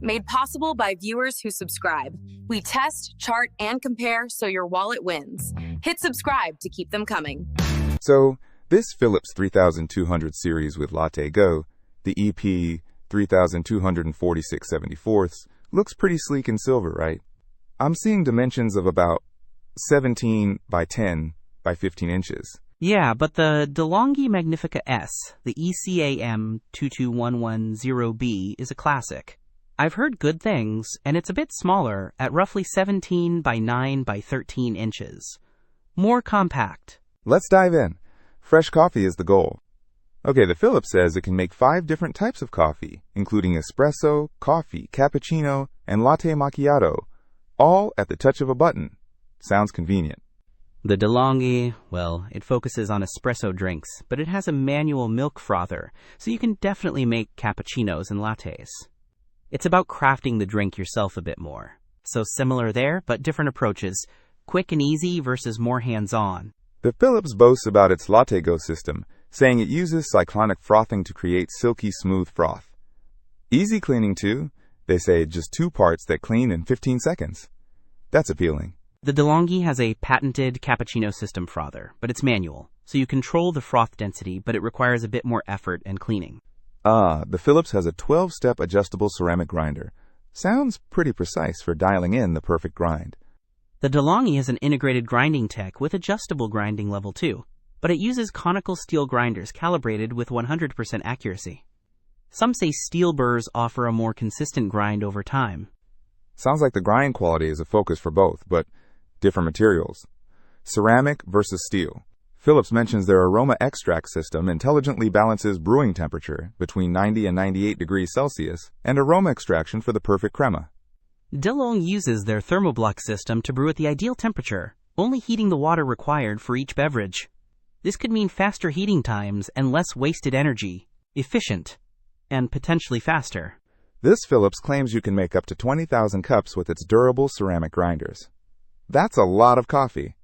Made possible by viewers who subscribe. We test, chart, and compare so your wallet wins. Hit subscribe to keep them coming. So, this Philips 3200 series with LatteGo, the EP 3246/74, looks pretty sleek in silver, right? I'm seeing dimensions of about 17 by 10 by 15 inches. Yeah, but the De'Longhi Magnifica S, the ECAM 22110B, is a classic. I've heard good things, and it's a bit smaller, at roughly 17 by 9 by 13 inches. More compact. Let's dive in. Fresh coffee is the goal. Okay, the Philips says it can make 5 different types of coffee, including espresso, coffee, cappuccino, and latte macchiato, all at the touch of a button. Sounds convenient. The De'Longhi, well, it focuses on espresso drinks, but it has a manual milk frother, so you can definitely make cappuccinos and lattes. It's about crafting the drink yourself a bit more. So similar there, but different approaches. Quick and easy versus more hands-on. The Philips boasts about its LatteGo system, saying it uses cyclonic frothing to create silky smooth froth. Easy cleaning too. They say just 2 parts that clean in 15 seconds. That's appealing. The De'Longhi has a patented cappuccino system frother, but it's manual, so you control the froth density, but it requires a bit more effort and cleaning. The Philips has a 12-step adjustable ceramic grinder. Sounds pretty precise for dialing in the perfect grind. The De'Longhi has an integrated grinding tech with adjustable grinding level too, but it uses conical steel grinders calibrated with 100% accuracy. Some say steel burrs offer a more consistent grind over time. Sounds like the grind quality is a focus for both, but different materials. Ceramic versus steel. Philips mentions their aroma extract system intelligently balances brewing temperature between 90 and 98 degrees Celsius and aroma extraction for the perfect crema. De'Longhi uses their thermoblock system to brew at the ideal temperature, only heating the water required for each beverage. This could mean faster heating times and less wasted energy, efficient, and potentially faster. This Philips claims you can make up to 20,000 cups with its durable ceramic grinders. That's a lot of coffee.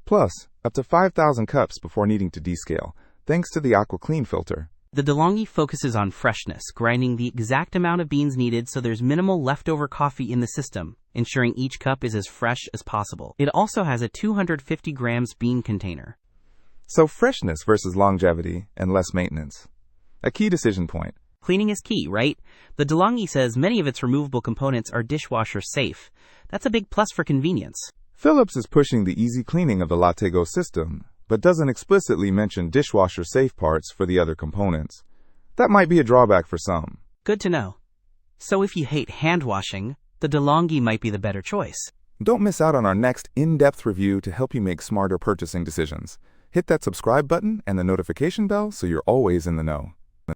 Plus, up to 5,000 cups before needing to descale, thanks to the AquaClean filter. The De'Longhi focuses on freshness, grinding the exact amount of beans needed so there's minimal leftover coffee in the system, ensuring each cup is as fresh as possible. It also has a 250 grams bean container. So freshness versus longevity and less maintenance. A key decision point. Cleaning is key, right? The De'Longhi says many of its removable components are dishwasher safe. That's a big plus for convenience. Philips is pushing the easy cleaning of the LatteGo system, but doesn't explicitly mention dishwasher-safe parts for the other components. That might be a drawback for some. Good to know. So if you hate hand washing, the De'Longhi might be the better choice. Don't miss out on our next in-depth review to help you make smarter purchasing decisions. Hit that subscribe button and the notification bell so you're always in the know.